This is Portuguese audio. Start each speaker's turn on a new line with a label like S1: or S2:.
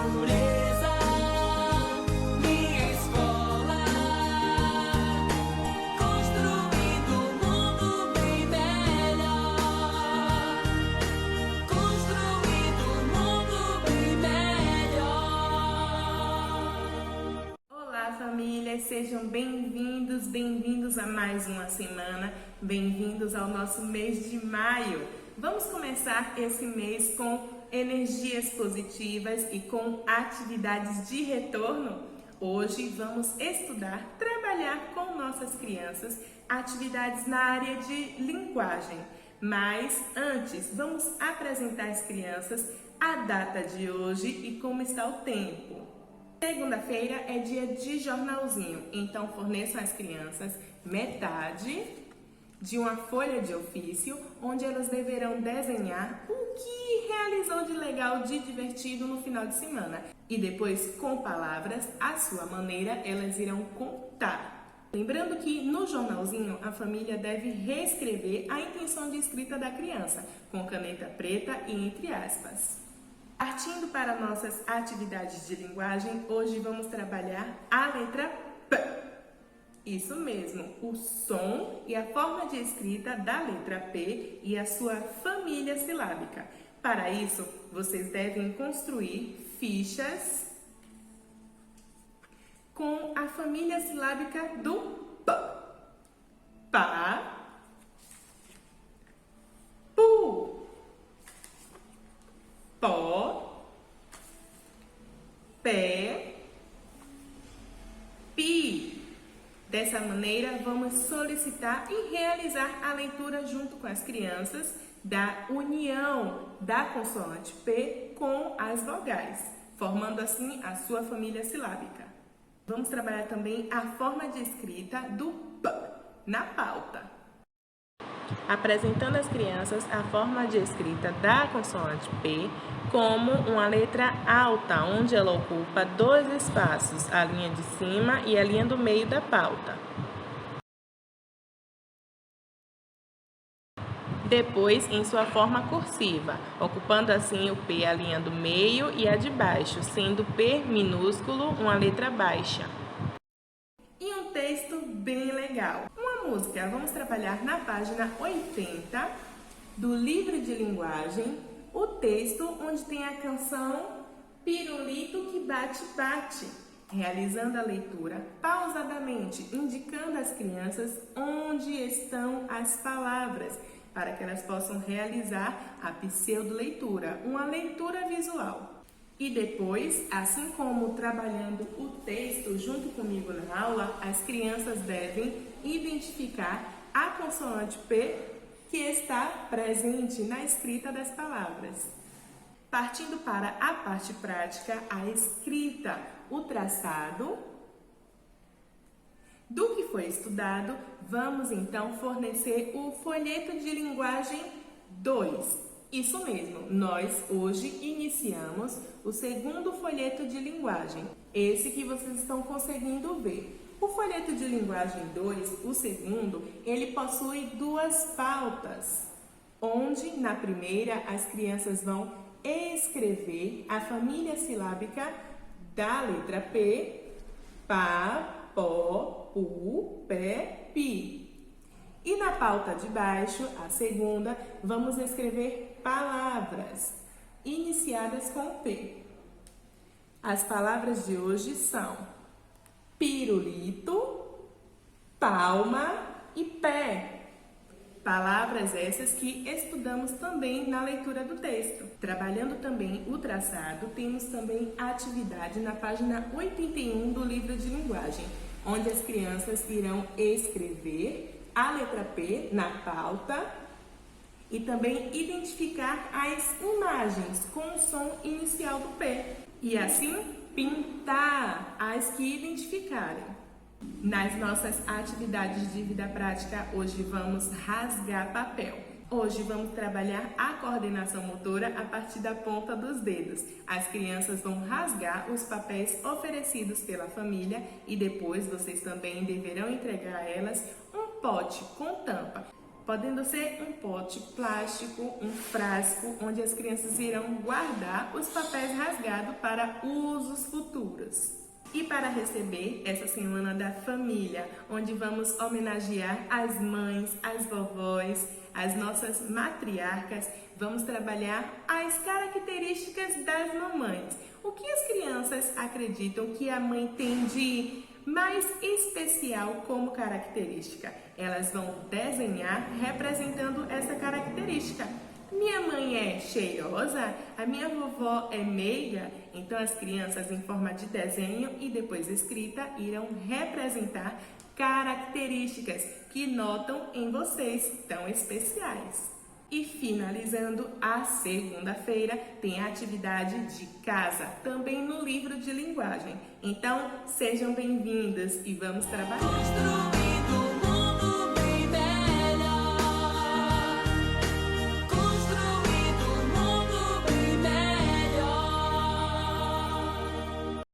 S1: natureza, minha escola, construindo um mundo bem melhor, construindo um mundo bem melhor.
S2: Olá, família, sejam bem-vindos a mais uma semana, bem-vindos ao nosso mês de maio. Vamos começar esse mês com energias positivas e com atividades de retorno. Hoje vamos estudar, trabalhar com nossas crianças atividades na área de linguagem. Mas antes, vamos apresentar às crianças a data de hoje e como está o tempo. Segunda-feira é dia de jornalzinho, então forneçam às crianças metade de uma folha de ofício, onde elas deverão desenhar o que realizou de legal, de divertido no final de semana. E depois, com palavras, à sua maneira, elas irão contar. Lembrando que no jornalzinho a família deve reescrever a intenção de escrita da criança, com caneta preta e entre aspas. Partindo para nossas atividades de linguagem, hoje vamos trabalhar a letra P. Isso mesmo, o som e a forma de escrita da letra P e a sua família silábica. Para isso, vocês devem construir fichas com a família silábica do P. Pá, pu, pó, pé, pi. Dessa maneira, vamos solicitar e realizar a leitura junto com as crianças da união da consoante P com as vogais, formando assim a sua família silábica. Vamos trabalhar também a forma de escrita do P na pauta. Apresentando às crianças a forma de escrita da consoante P como uma letra alta, onde ela ocupa 2 espaços, a linha de cima e a linha do meio da pauta. Depois, em sua forma cursiva, ocupando assim o P a linha do meio e a de baixo, sendo P minúsculo uma letra baixa. E um texto bem legal. Uma música, vamos trabalhar na página 80 do livro de linguagem, o texto onde tem a canção Pirulito que bate bate, realizando a leitura pausadamente, indicando às crianças onde estão as palavras, para que elas possam realizar a pseudo-leitura, uma leitura visual. E depois, assim como trabalhando o texto junto comigo na aula, as crianças devem identificar a consoante P que está presente na escrita das palavras. Partindo para a parte prática, a escrita, o traçado do que foi estudado, vamos então fornecer o folheto de linguagem 2. Isso mesmo, nós hoje iniciamos o segundo folheto de linguagem, esse que vocês estão conseguindo ver. O folheto de linguagem 2, o segundo, ele possui 2 pautas, onde na primeira as crianças vão escrever a família silábica da letra P, pá, pó, pu, pé, pi. E na pauta de baixo, a segunda, vamos escrever palavras iniciadas com P. As palavras de hoje são pirulito, palma e pé. Palavras essas que estudamos também na leitura do texto. Trabalhando também o traçado, temos também a atividade na página 81 do livro de linguagem, onde as crianças irão escrever a letra P na pauta e também identificar as imagens com o som inicial do P. E assim, pintar as que identificarem. Nas nossas atividades de vida prática, hoje vamos rasgar papel. Hoje vamos trabalhar a coordenação motora a partir da ponta dos dedos. As crianças vão rasgar os papéis oferecidos pela família e depois vocês também deverão entregar a elas um pote com tampa. podendo ser um pote plástico, um frasco, onde as crianças irão guardar os papéis rasgados para usos futuros. E para receber essa Semana da Família, onde vamos homenagear as mães, as vovós, as nossas matriarcas, vamos trabalhar as características das mamães. O que as crianças acreditam que a mãe tem de mais especial como característica? Elas vão desenhar representando essa característica. Minha mãe é cheirosa, a minha vovó é meiga, então as crianças em forma de desenho e depois escrita irão representar características que notam em vocês tão especiais. E finalizando a segunda-feira, tem a atividade de casa, também no livro de linguagem. Então, sejam bem-vindos e vamos trabalhar.
S1: Construir